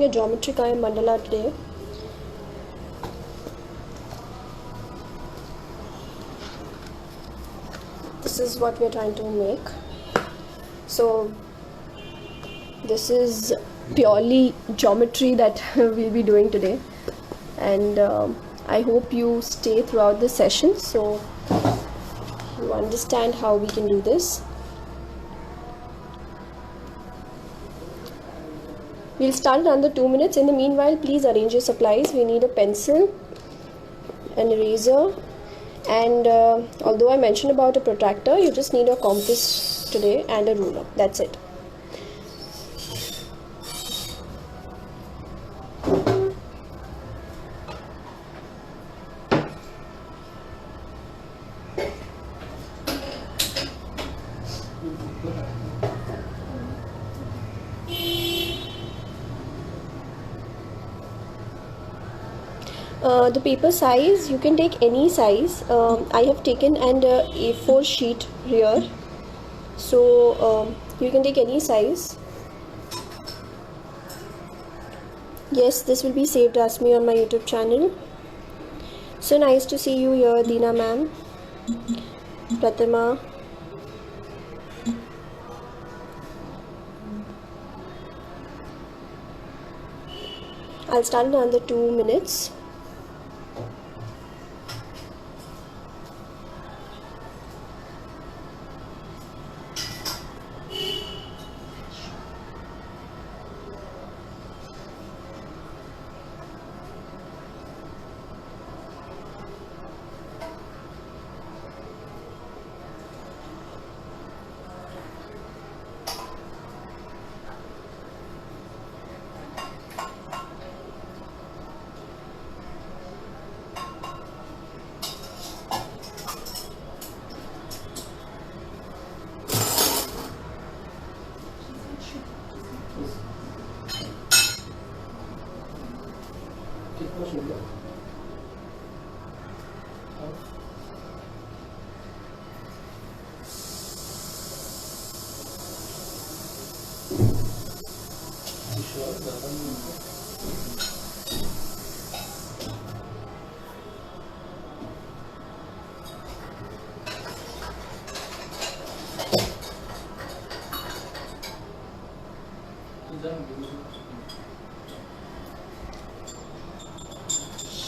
A geometry kind mandala today. This is what we are trying to make. So this is purely geometry that we'll be doing today, and I hope you stay throughout the session so you understand how we can do this. We'll start in under 2 minutes. In the meanwhile, please arrange your supplies. We need a pencil, an eraser, and although I mentioned about a protractor, you just need a compass today and a ruler. That's it. The paper size, you can take any size. I have taken an A4 sheet here, so you can take any size. Yes, this will be saved as me on my YouTube channel. So nice to see you here, Deena ma'am, Pratima. I'll start in under 2 minutes.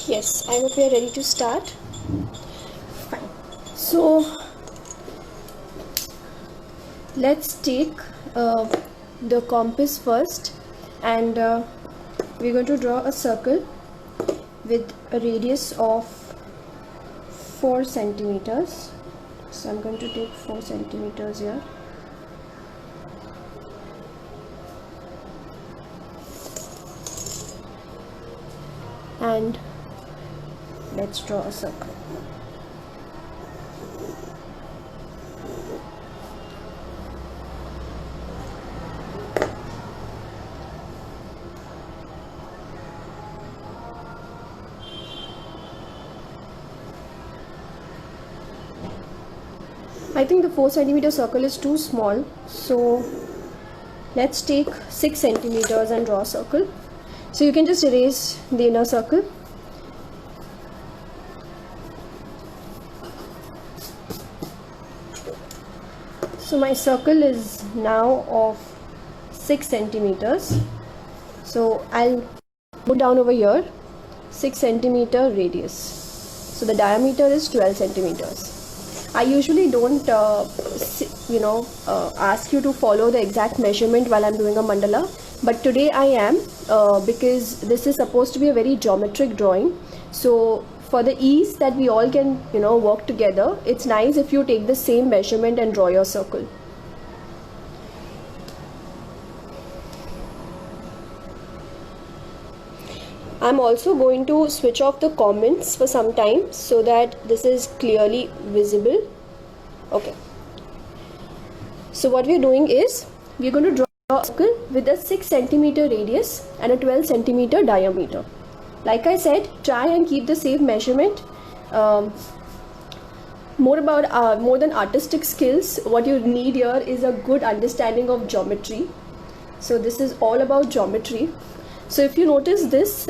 Yes, I hope we are ready to start. Fine. So let's take the compass first, and we're going to draw a circle with a radius of 4 centimeters. So I'm going to take 4 centimeters here. And let's draw a circle. I think the 4 centimeter circle is too small, so let's take 6 centimeters and draw a circle. So you can just erase the inner circle. So my circle is now of 6 centimeters. So I'll put down over here 6 centimeter radius. So the diameter is 12 centimeters. I usually don't ask you to follow the exact measurement while I'm doing a mandala, but today I am because this is supposed to be a very geometric drawing. So for the ease that we all can work together, it's nice if you take the same measurement and draw your circle. I'm also going to switch off the comments for some time so that this is clearly visible. Okay. So what we're doing is we're going to draw a circle with a 6 centimeter radius and a 12 centimeter diameter. Like I said, try and keep the same measurement. More than artistic skills, what you need here is a good understanding of geometry. So this is all about geometry. So if you notice this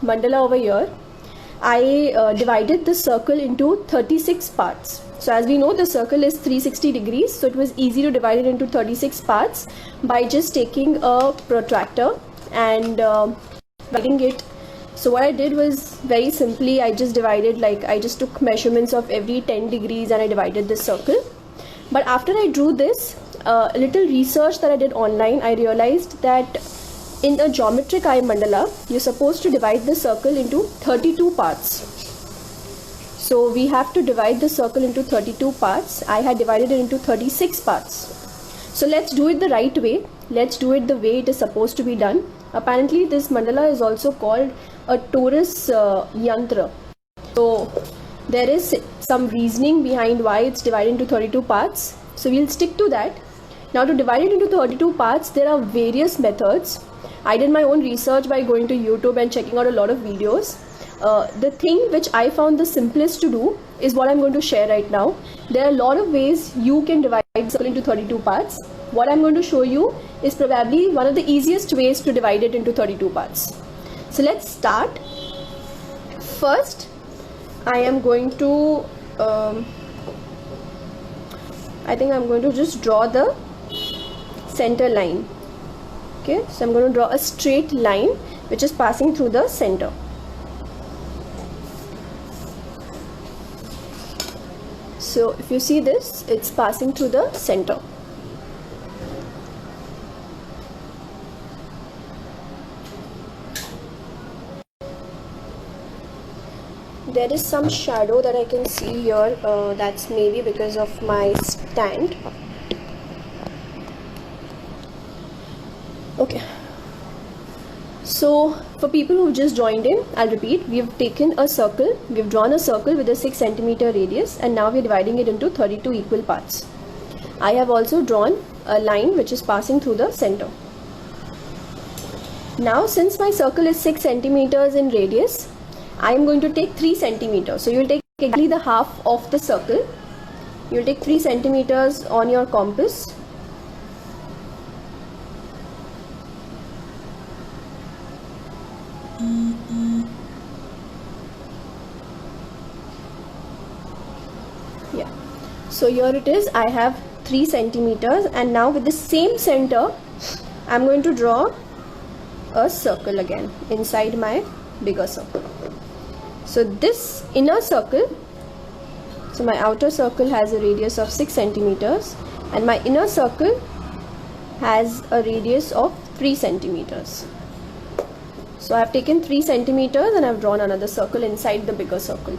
mandala over here, I divided the circle into 36 parts. So as we know, the circle is 360 degrees, so it was easy to divide it into 36 parts by just taking a protractor and dividing it. So what I did was very simply, I just divided, like I just took measurements of every 10 degrees and I divided this circle. But after I drew this, a little research that I did online, I realized that in a geometric eye mandala, you're supposed to divide the circle into 32 parts. So we have to divide the circle into 32 parts. I had divided it into 36 parts. So let's do it the right way. Let's do it the way it is supposed to be done. Apparently this mandala is also called a torus yantra. So there is some reasoning behind why it's divided into 32 parts. So we'll stick to that. Now to divide it into 32 parts, there are various methods. I did my own research by going to YouTube and checking out a lot of videos. The thing which I found the simplest to do is what I'm going to share right now. There are a lot of ways you can divide the circle into 32 parts. What I'm going to show you is probably one of the easiest ways to divide it into 32 parts. So let's start. First, I am going to, I think I'm going to just draw the center line. Okay, so I'm going to draw a straight line which is passing through the center. So if you see this, it's passing through the center. There is some shadow that I can see here, that's maybe because of my stand. Okay, so for people who just joined in, I'll repeat. We have taken a circle, we've drawn a circle with a 6 centimeter radius, and now we're dividing it into 32 equal parts. I have also drawn a line which is passing through the center. Now since my circle is 6 centimeters in radius, I am going to take 3 centimeters. So you will take exactly the half of the circle. You will take 3 centimeters on your compass. Yeah, so here it is. I have 3 centimeters, and now with the same center I'm going to draw a circle again inside my bigger circle. So this inner circle, so my outer circle has a radius of 6 centimeters and my inner circle has a radius of 3 centimeters. So I have taken 3 centimeters and I have drawn another circle inside the bigger circle.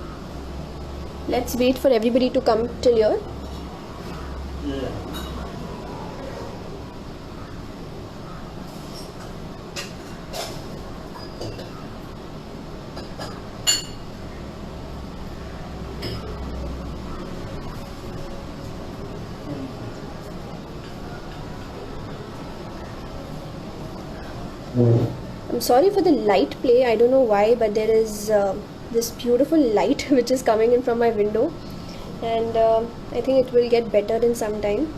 Let's wait for everybody to come till here. Yeah. I'm sorry for the light play. I don't know why, but there is this beautiful light which is coming in from my window, and I think it will get better in some time.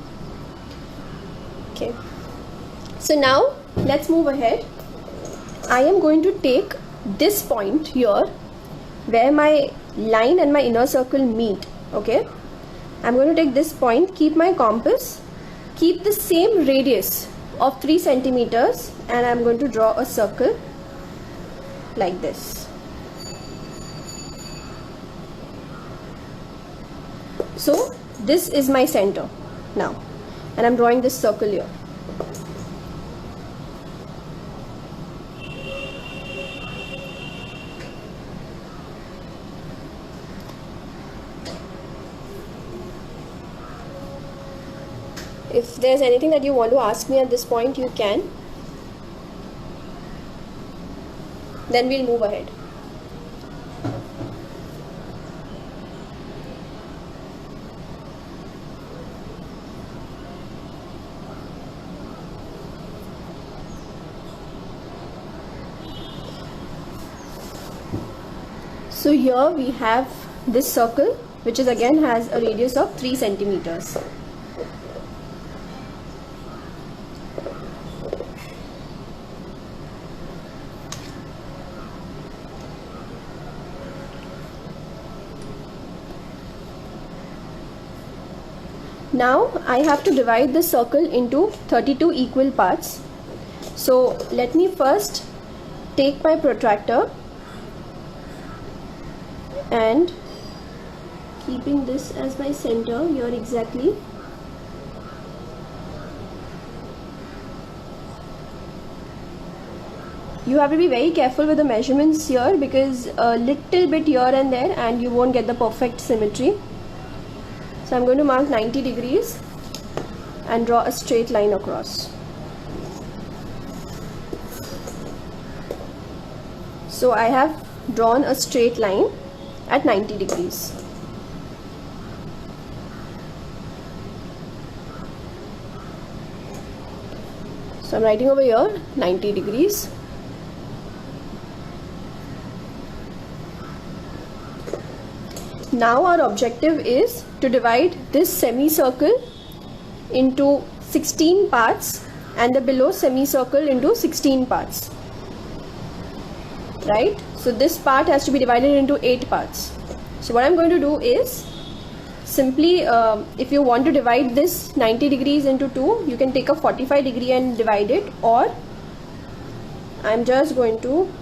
Okay, so now let's move ahead. I am going to take this point here where my line and my inner circle meet. Okay, I'm going to take this point, keep my compass, keep the same radius of 3 centimeters, and I'm going to draw a circle like this. So this is my center now, and I'm drawing this circle here. If there's anything that you want to ask me at this point, you can. Then we'll move ahead. So here we have this circle, which is again has a radius of 3 centimeters. Now I have to divide the circle into 32 equal parts. So let me first take my protractor and keeping this as my center here exactly, you have to be very careful with the measurements here, because a little bit here and there and you won't get the perfect symmetry. So I'm going to mark 90 degrees and draw a straight line across. So I have drawn a straight line at 90 degrees. So I'm writing over here 90 degrees. Now our objective is to divide this semicircle into 16 parts and the below semicircle into 16 parts. Right? So this part has to be divided into 8 parts. So what I'm going to do is simply, if you want to divide this 90 degrees into 2, you can take a 45 degree and divide it, or I'm just going to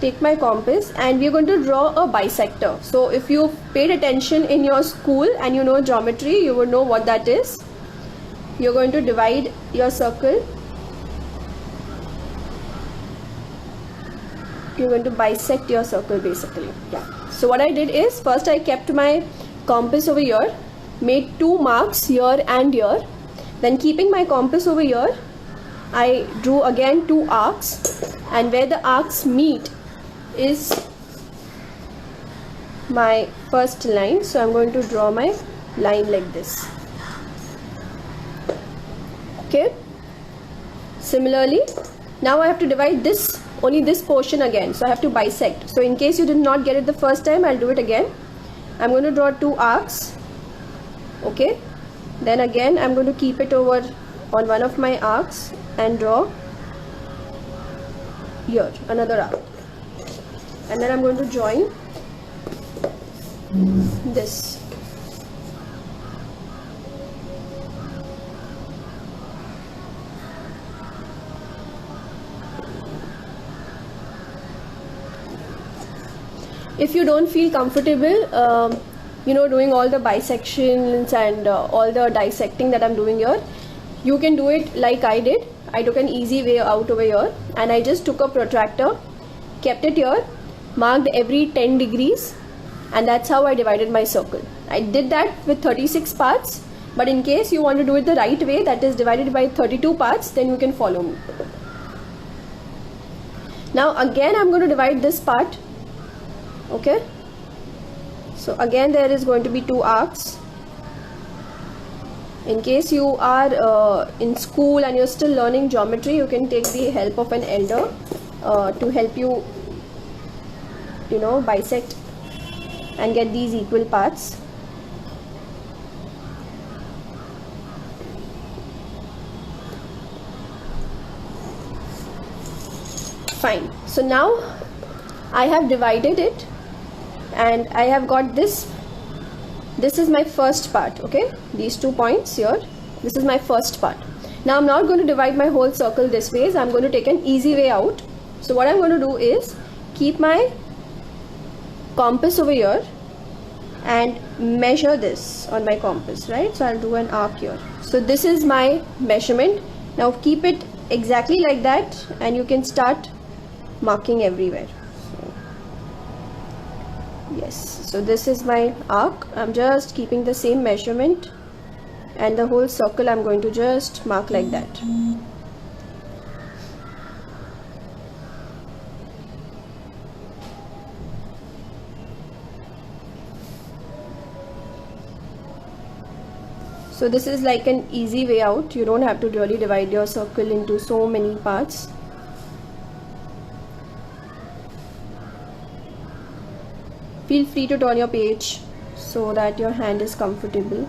take my compass and we're going to draw a bisector. So if you paid attention in your school and you know geometry, you would know what that is. You're going to divide your circle. You're going to bisect your circle basically. Yeah. So what I did is, first I kept my compass over here, made 2 marks here and here. Then keeping my compass over here, I drew again 2 arcs, and where the arcs meet is my first line. So I'm going to draw my line like this. Okay. Similarly, now I have to divide this, only this portion again. So I have to bisect. So in case you did not get it the first time, I'll do it again. I'm going to draw 2 arcs. Okay. Then again I'm going to keep it over on one of my arcs and draw here another arc. And then I'm going to join this. If you don't feel comfortable, doing all the bisections and all the dissecting that I'm doing here, you can do it like I did. I took an easy way out over here, and I just took a protractor, kept it here, marked every 10 degrees, and that's how I divided my circle. I did that with 36 parts, but in case you want to do it the right way, that is divided by 32 parts, then you can follow me. Now again I'm going to divide this part. Okay, so again there is going to be 2 arcs. In case you are in school and you're still learning geometry, you can take the help of an elder to help you, bisect and get these equal parts. Fine. So now I have divided it and I have got this. This is my first part. Okay, these 2 points here, this is my first part. Now I'm not going to divide my whole circle this way, so I'm going to take an easy way out. So what I'm going to do is keep my compass over here and measure this on my compass, right? So I'll do an arc here. So this is my measurement. Now keep it exactly like that and you can start marking everywhere. Yes, so this is my arc. I'm just keeping the same measurement, and the whole circle I'm going to just mark like that. So this is like an easy way out. You don't have to really divide your circle into so many parts. Feel free to turn your page so that your hand is comfortable.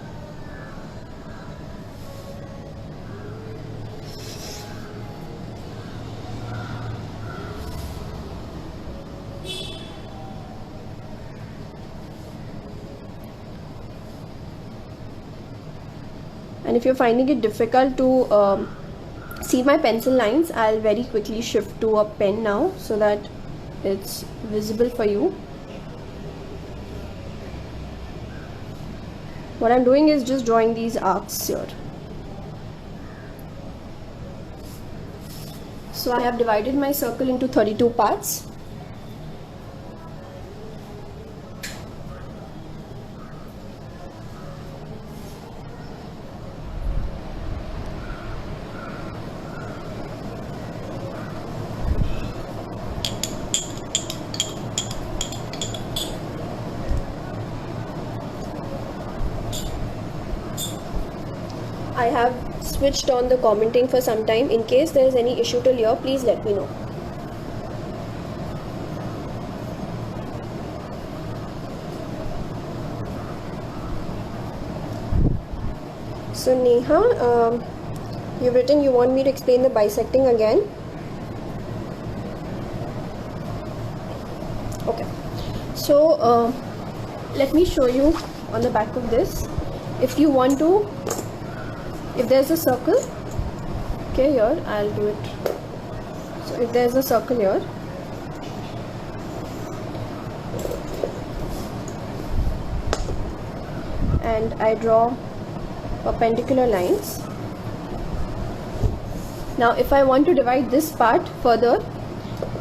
And if you're finding it difficult to see my pencil lines, I'll very quickly shift to a pen now so that it's visible for you. What I'm doing is just drawing these arcs here. So I have divided my circle into 32 parts. I have switched on the commenting for some time. In case there is any issue till here, please let me know. So Neha, you've written you want me to explain the bisecting again. Okay. So let me show you on the back of this. If you want to, if there's a circle, okay, here I'll do it. So if there's a circle here, and I draw perpendicular lines. Now if I want to divide this part further,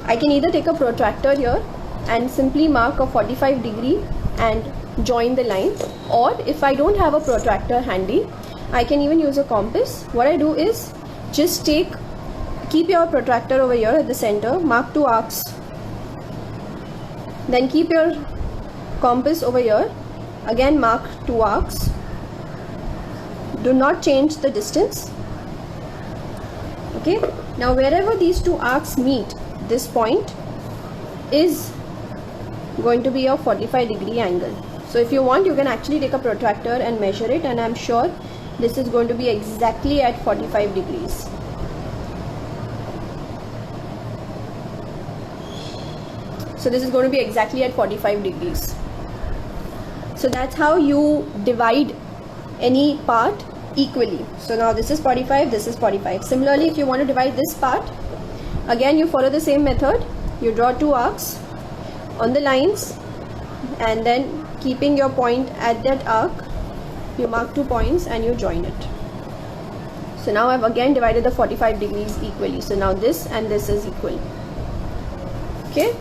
I can either take a protractor here and simply mark a 45 degree and join the line, or if I don't have a protractor handy, I can even use a compass. What I do is just keep your protractor over here at the center, mark 2 arcs, then keep your compass over here, again mark 2 arcs. Do not change the distance. Okay, now wherever these 2 arcs meet, this point is going to be a 45-degree angle. So if you want, you can actually take a protractor and measure it, and I'm sure this is going to be exactly at 45 degrees. So this is going to be exactly at 45 degrees. So that's how you divide any part equally. So now this is 45, this is 45. Similarly, if you want to divide this part, again you follow the same method. You draw 2 arcs on the lines, and then keeping your point at that arc, you mark 2 points and you join it. So now I've again divided the 45 degrees equally. So now this and this is equal. Okay.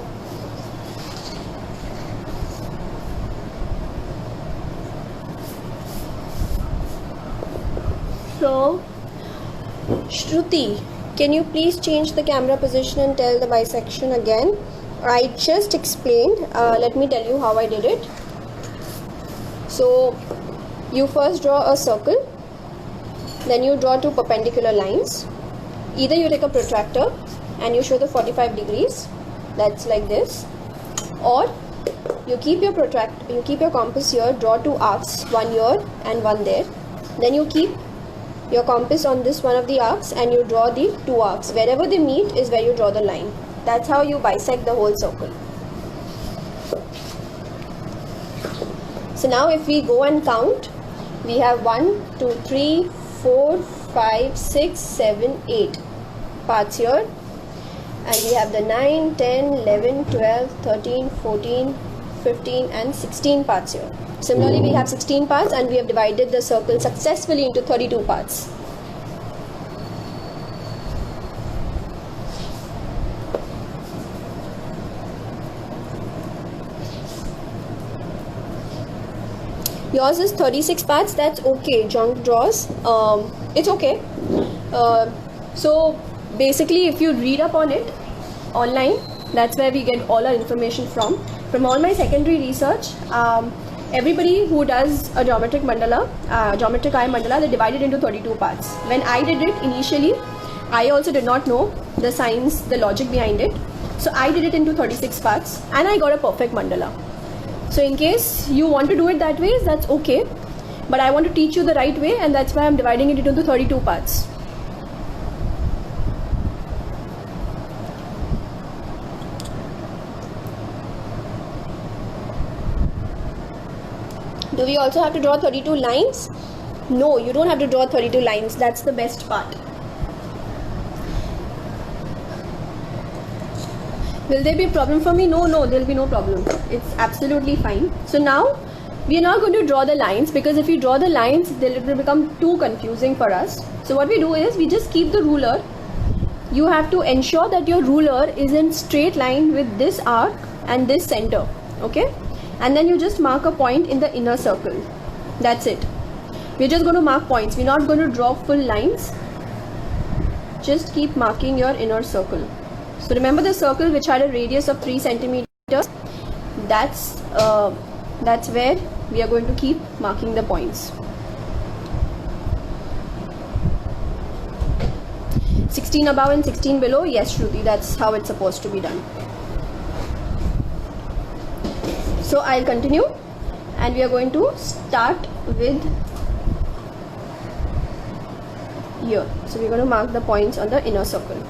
So Shruti, can you please change the camera position and tell the bisection again? I just explained. Let me tell you how I did it. So you first draw a circle, then you draw 2 perpendicular lines. Either you take a protractor and you show the 45 degrees, that's like this, or you keep your compass here, draw 2 arcs, one here and one there. Then you keep your compass on this one of the arcs and you draw the 2 arcs. Wherever they meet is where you draw the line. That's how you bisect the whole circle. So now if we go and count, we have 1, 2, 3, 4, 5, 6, 7, 8 parts here, and we have the 9, 10, 11, 12, 13, 14, 15 and 16 parts here. Similarly, we have 16 parts and we have divided the circle successfully into 32 parts. Yours is 36 parts, that's okay. Junk draws, it's okay. So basically, if you read up on it online, that's where we get all our information from. From all my secondary research, everybody who does a geometric mandala, geometric eye mandala, they divide it into 32 parts. When I did it initially, I also did not know the science, the logic behind it. So I did it into 36 parts and I got a perfect mandala. So in case you want to do it that way, that's okay. But I want to teach you the right way, and that's why I'm dividing it into 32 parts. Do we also have to draw 32 lines? No, you don't have to draw 32 lines. That's the best part. Will there be a problem for me? No, there will be no problem. It's absolutely fine. So now we are not going to draw the lines, because if you draw the lines, then it will become too confusing for us. So what we do is we just keep the ruler. You have to ensure that your ruler is in straight line with this arc and this center. Okay? And then you just mark a point in the inner circle. That's it. We're just going to mark points. We're not going to draw full lines. Just keep marking your inner circle. So remember the circle which had a radius of 3 centimeters. That's where we are going to keep marking the points. 16 above and 16 below. Yes, Shruti, that's how it's supposed to be done. So I'll continue, and we are going to start with here. So we're going to mark the points on the inner circle.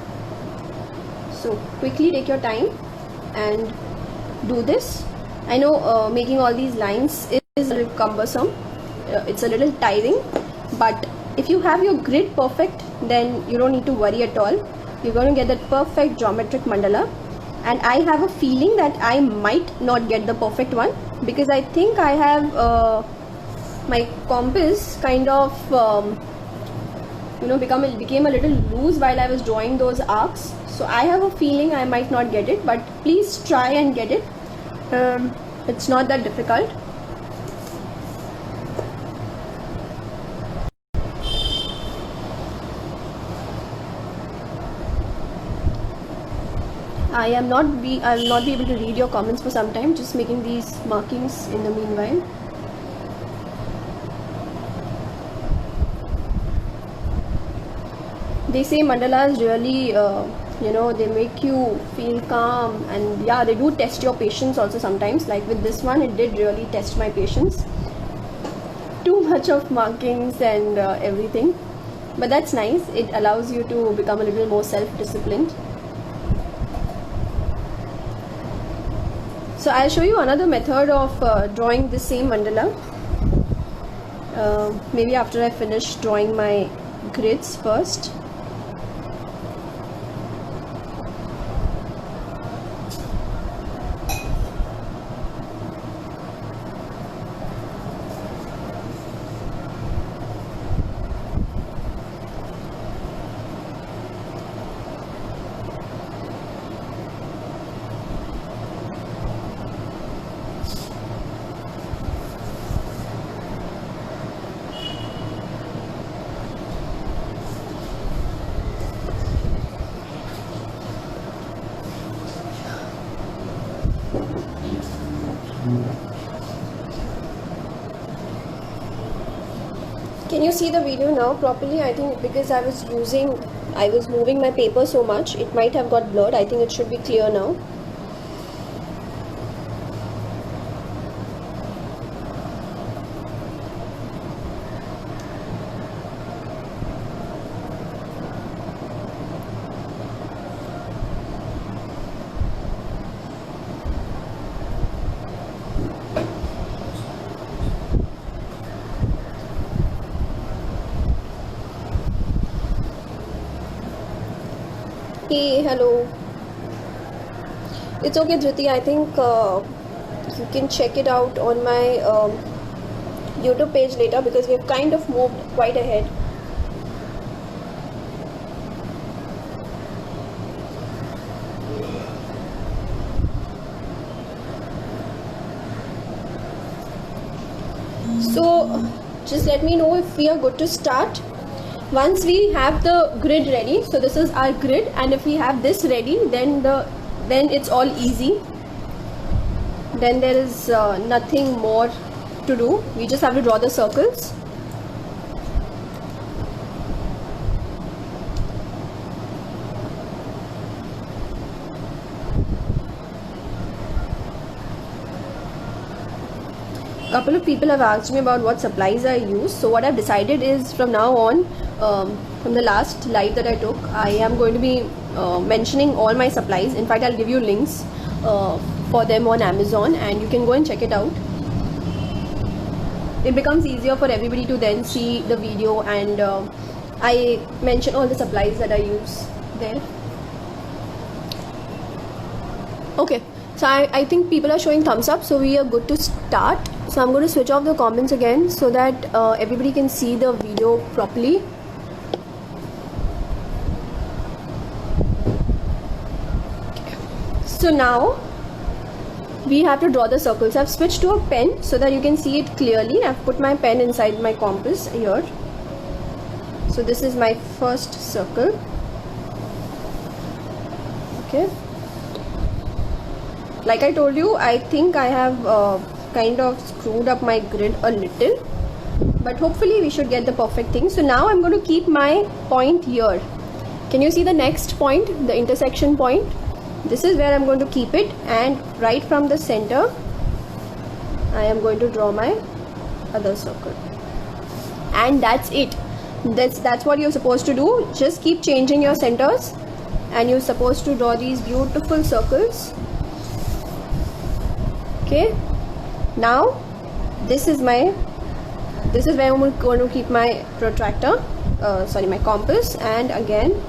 So quickly take your time and do this. I know making all these lines is a little cumbersome, it's a little tiring, but if you have your grid perfect, then you don't need to worry at all. You're going to get that perfect geometric mandala. And I have a feeling that I might not get the perfect one, because I think I have my compass kind of became a little loose while I was drawing those arcs. So I have a feeling I might not get it, but please try and get it. It's not that difficult. I will not be able to read your comments for some time. Just making these markings in the meanwhile. They say mandalas really, they make you feel calm, and yeah, they do test your patience also sometimes. Like with this one, it did really test my patience. Too much of markings and everything, but that's nice. It allows you to become a little more self-disciplined. So I'll show you another method of drawing the same mandala. Maybe after I finish drawing my grids first. Can you see the video now properly? I think because I was moving my paper so much, it might have got blurred. I think it should be clear now. Hey, hello. It's okay, Dhriti. I think you can check it out on my YouTube page later, because we have kind of moved quite ahead. So just let me know if we are good to start. Once we have the grid ready, so this is our grid, and if we have this ready, then it's all easy. Then there is nothing more to do. We just have to draw the circles. Couple of people have asked me about what supplies I use. So what I've decided is, from now on, from the last live that I took, I am going to be mentioning all my supplies. In fact, I'll give you links for them on Amazon, and you can go and check it out. it becomes easier for everybody to then see the video, and I mention all the supplies that I use there. Okay, so I think people are showing thumbs up, so we are good to start. So I'm going to switch off the comments again so that everybody can see the video properly. So now we have to draw the circles. I've switched to a pen so that you can see it clearly. I've put my pen inside my compass here. So this is my first circle. Okay. Like I told you, I think I have kind of screwed up my grid a little, but hopefully we should get the perfect thing. So now I'm going to keep my point here. Can you see the next point, the intersection point? This is where I'm going to keep it, and right from the center I am going to draw my other circle, and that's it. That's what you're supposed to do. Just keep changing your centers, and you're supposed to draw these beautiful circles. Okay, now this is where I'm going to keep my protractor, my compass, and again,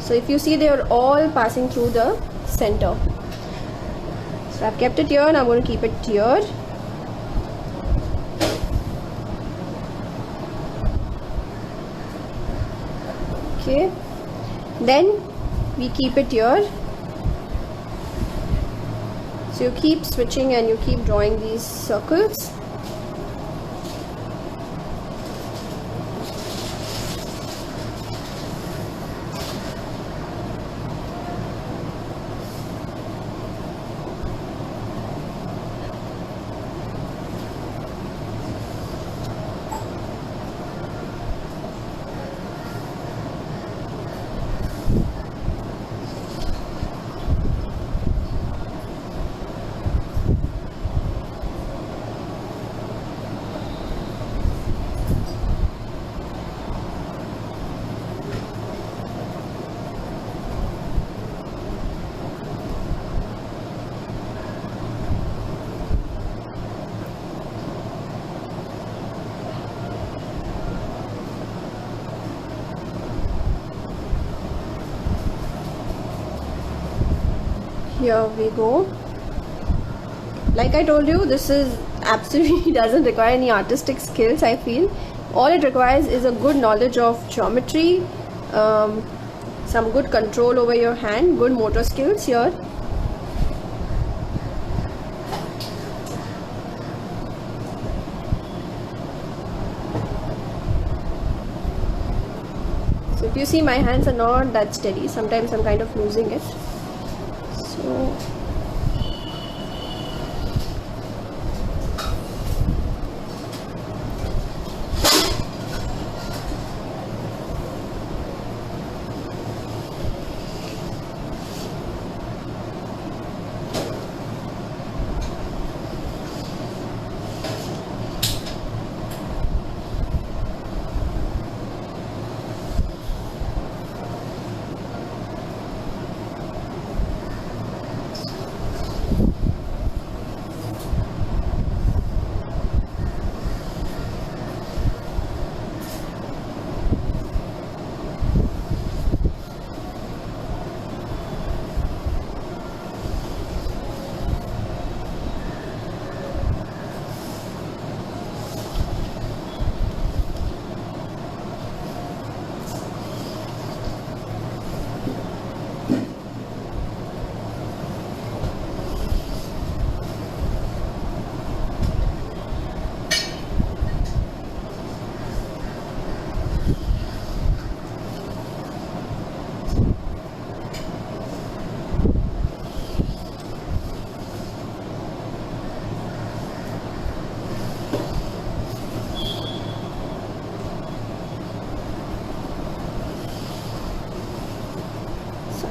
so if you see, they are all passing through the center. So I've kept it here, and I'm going to keep it here. Okay, then we keep it here. So you keep switching and you keep drawing these circles. Here we go. Like I told you, this is absolutely doesn't require any artistic skills. I feel all it requires is a good knowledge of geometry, some good control over your hand, good motor skills here. So if you see, my hands are not that steady. Sometimes I'm kind of losing it. So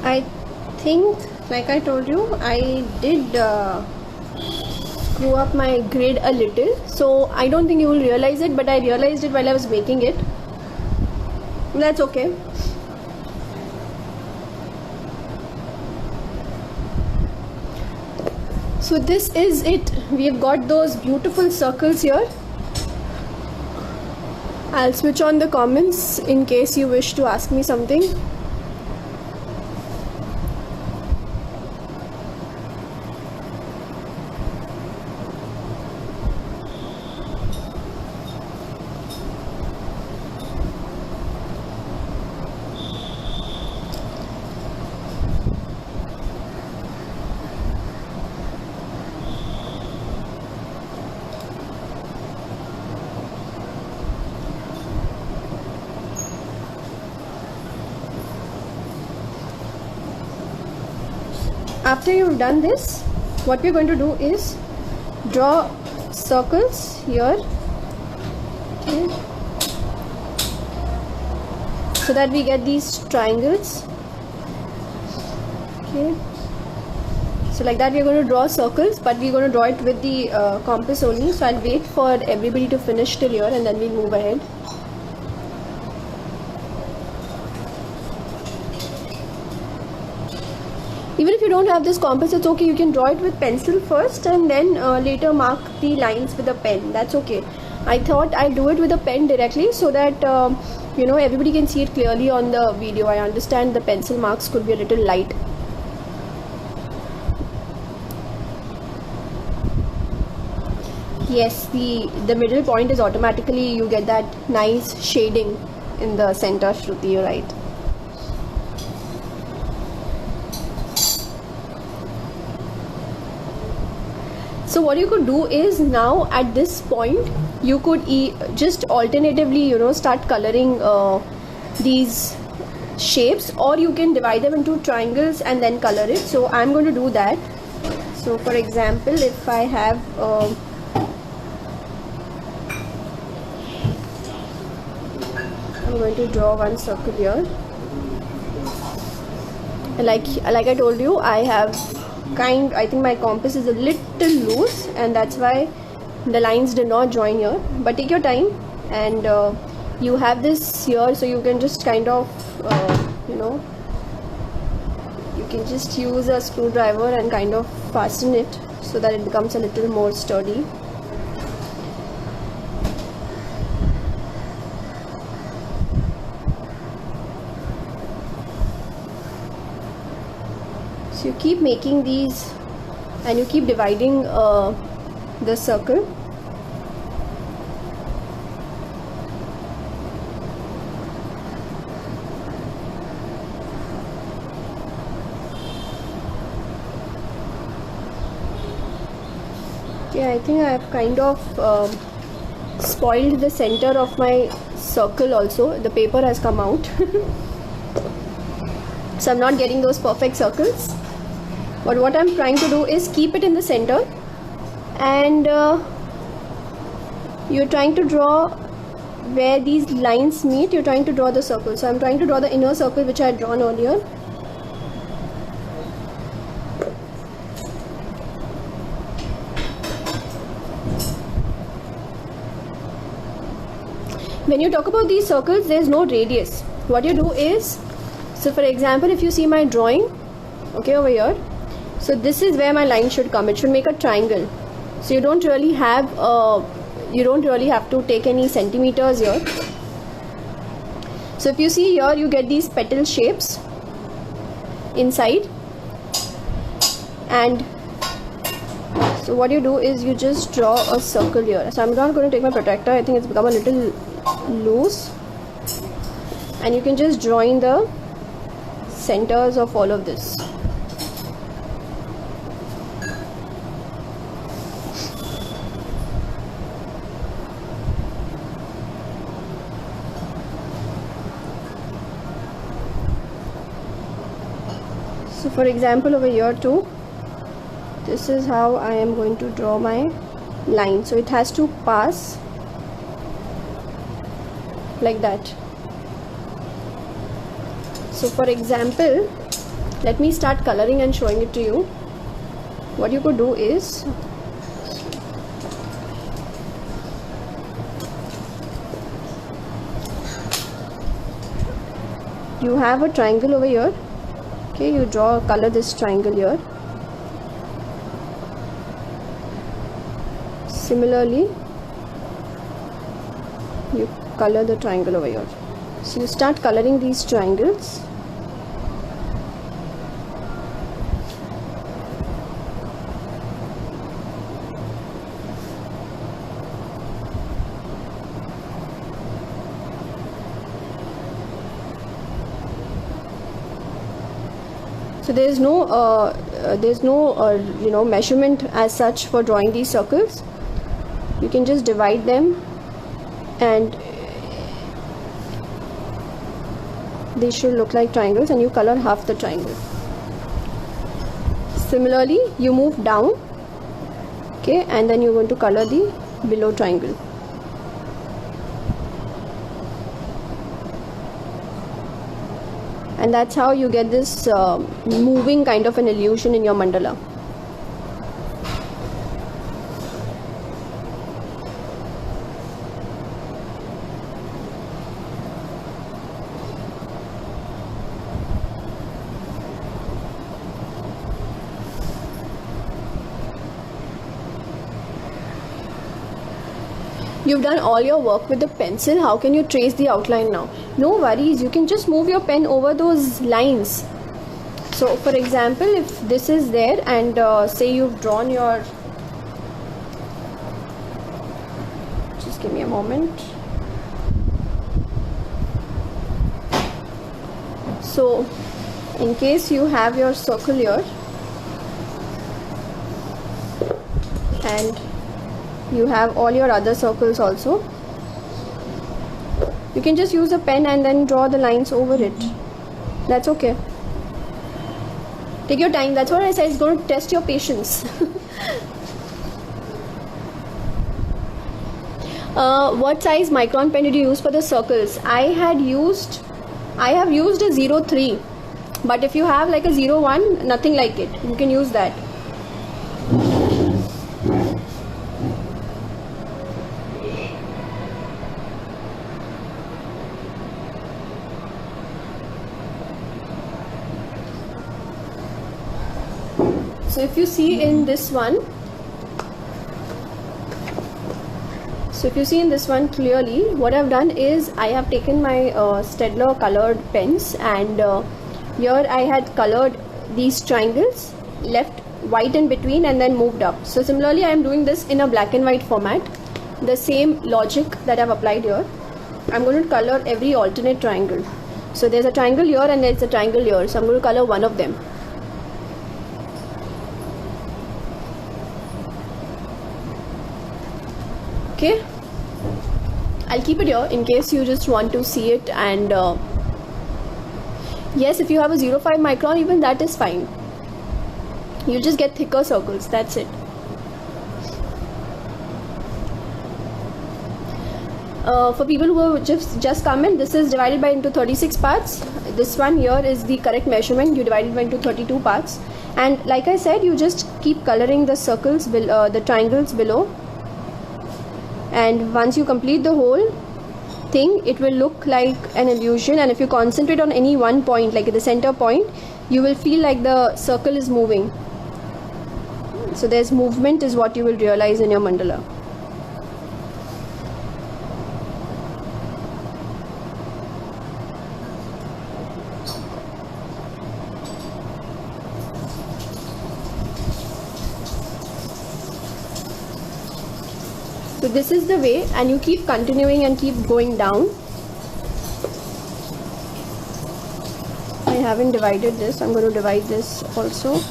I think, like I told you, I did screw up my grid a little, so I don't think you will realize it, but I realized it while I was making it. That's okay. So this is it. We have got those beautiful circles here. I'll switch on the comments in case you wish to ask me something. After you've done this, what we're going to do is draw circles here, okay, so that we get these triangles. Okay, so like that we're going to draw circles, but we're going to draw it with the compass only. So I'll wait for everybody to finish till here and then we'll move ahead. Even if you don't have this compass, it's okay. You can draw it with pencil first and then later mark the lines with a pen. That's okay. I thought I'll do it with a pen directly so that you know, everybody can see it clearly on the video. I understand the pencil marks could be a little light. Yes, the middle point is automatically, you get that nice shading in the center, Shruti, you're right. So what you could do is, now at this point you could just alternatively, you know, start coloring these shapes, or you can divide them into triangles and then color it. So I'm going to do that. So for example, if I have I'm going to draw one circle here. Like I told you, I think my compass is a little loose and that's why the lines did not join here. But take your time, and you have this here, so you can just kind of you know, you can just use a screwdriver and kind of fasten it so that it becomes a little more sturdy. So you keep making these and you keep dividing the circle. Okay, I think I have kind of spoiled the center of my circle also. The paper has come out. So I'm not getting those perfect circles. But what I'm trying to do is keep it in the center, and you're trying to draw where these lines meet. You're trying to draw the circle. So I'm trying to draw the inner circle which I had drawn earlier. When you talk about these circles, there's no radius. What you do is, so for example, if you see my drawing, okay, over here, so this is where my line should come. It should make a triangle. So you don't really have to take any centimeters here. So if you see here, you get these petal shapes inside, and so what you do is you just draw a circle here. So I'm not going to take my protractor. I think it's become a little loose, and you can just join the centers of all of this. So for example, over here too, this is how I am going to draw my line. So it has to pass like that. So for example, let me start coloring and showing it to you. What you could do is, you have a triangle over here. Okay, you color this triangle here. Similarly, you color the triangle over here. So you start coloring these triangles. So there's no measurement as such for drawing these circles. You can just divide them and they should look like triangles, and you color half the triangle. Similarly, you move down, okay, and then you're going to color the below triangle. And that's how you get this moving kind of an illusion in your mandala. You've done all your work with the pencil. How can you trace the outline now? No worries, you can just move your pen over those lines. So for example, if this is there and say you've drawn your, just give me a moment. So in case you have your circle here and you have all your other circles also, you can just use a pen and then draw the lines over it. That's okay. Take your time. That's what I said, it's going to test your patience. What size micron pen did you use for the circles? I have used a 03, but if you have like a 01, nothing like it, you can use that. So if you see in this one, clearly, what I've done is I have taken my Staedtler colored pens, and here I had colored these triangles, left white in between and then moved up. So similarly, I am doing this in a black and white format. The same logic that I've applied here. I'm going to color every alternate triangle. So there's a triangle here and there's a triangle here. So I'm going to color one of them. Okay, I'll keep it here in case you just want to see it. And yes, if you have a 05 micron, even that is fine. You just get thicker circles, that's it. For people who just come in, this is divided by into 36 parts. This one here is the correct measurement. You divide it by into 32 parts, and like I said, you just keep coloring the circles, the triangles below. And once you complete the whole thing, it will look like an illusion. And if you concentrate on any one point, like the center point, you will feel like the circle is moving. So there's movement is what you will realize in your mandala. So this is the way, and you keep continuing and keep going down. I haven't divided this. I'm going to divide this also.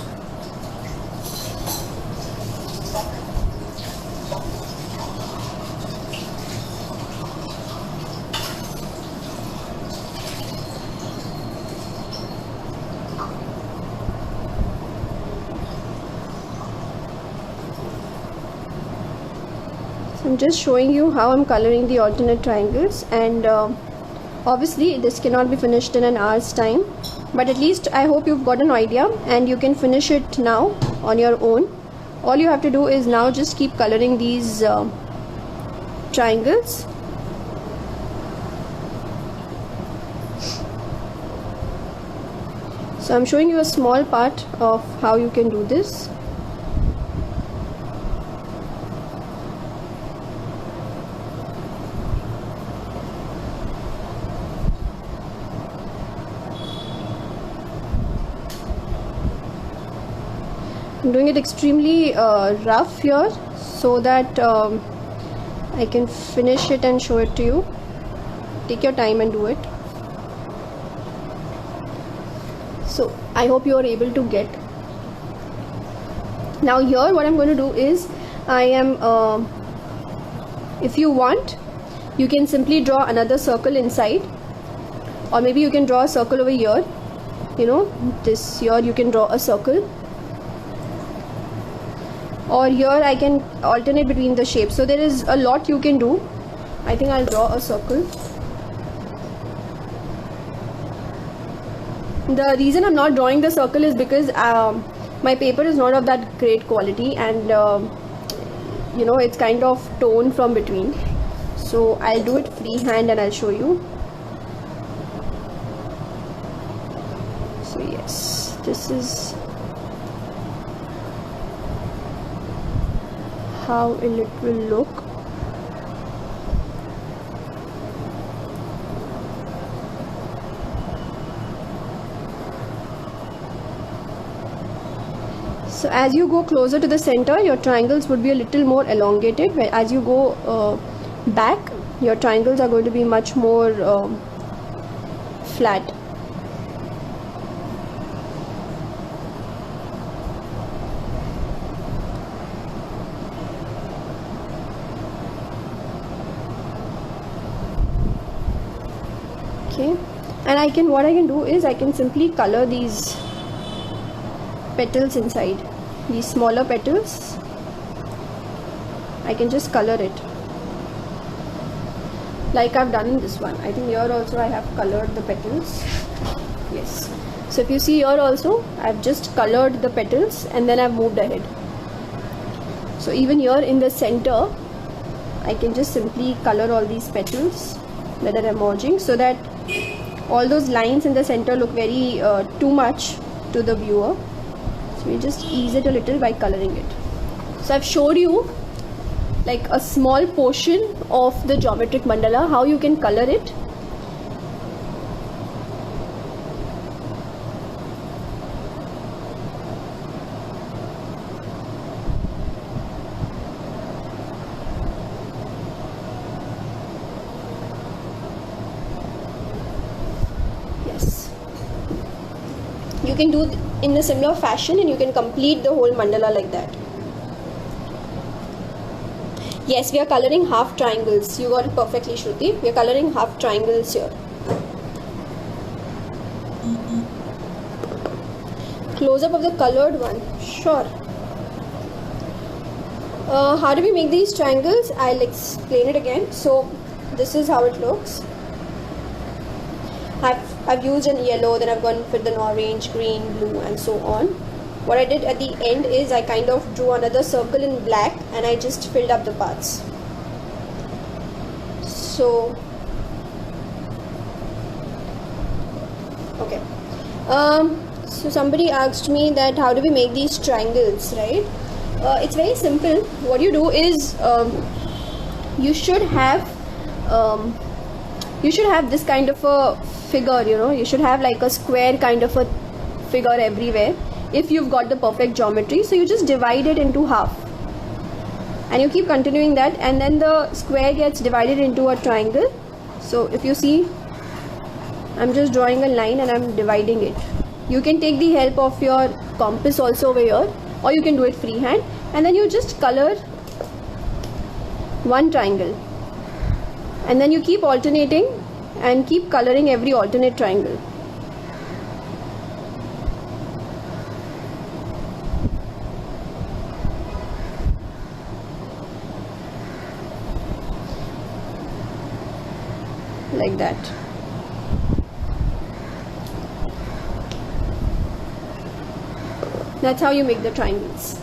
I'm just showing you how I'm coloring the alternate triangles, and obviously this cannot be finished in an hour's time, but at least I hope you've got an idea and you can finish it now on your own. All you have to do is now just keep coloring these triangles. So I'm showing you a small part of how you can do this. I'm doing it extremely rough here so that I can finish it and show it to you. Take your time and do it. So I hope you are able to get. Now here what I'm going to do is I am if you want, you can simply draw another circle inside, or maybe you can draw a circle over here. You know, this here you can draw a circle, or here I can alternate between the shapes. So there is a lot you can do. I think I'll draw a circle. The reason I'm not drawing the circle is because my paper is not of that great quality, and you know, it's kind of torn from between. So I'll do it freehand and I'll show you. So yes, this is how it will look. So as you go closer to the center, your triangles would be a little more elongated, where as you go back, your triangles are going to be much more flat. Okay, and what I can do is I can simply color these petals inside, these smaller petals. I can just color it like I've done in this one. I think here also I have colored the petals. Yes, so if you see here also I've just colored the petals and then I've moved ahead. So even here in the center I can just simply color all these petals that are emerging, so that all those lines in the center look very too much to the viewer. So we just ease it a little by coloring it. So I've showed you like a small portion of the geometric mandala, how you can color it. Yes, you can do in a similar fashion and you can complete the whole mandala like that. Yes, we are coloring half triangles. You got it perfectly, Shruti. We are coloring half triangles here. Close up of the colored one. Sure. How do we make these triangles? I'll explain it again. So this is how it looks. I've used an yellow, then I've gone with an orange, green, blue, and so on. What I did at the end is I kind of drew another circle in black and I just filled up the parts. So okay, so somebody asked me that how do we make these triangles, right? It's very simple. What you do is you should have this kind of a figure, you know, you should have like a square kind of a figure everywhere if you've got the perfect geometry. So you just divide it into half and you keep continuing that, and then the square gets divided into a triangle. So if you see, I'm just drawing a line and I'm dividing it. You can take the help of your compass also over here, or you can do it freehand, and then you just color one triangle and then you keep alternating and keep coloring every alternate triangle. Like that. That's how you make the triangles.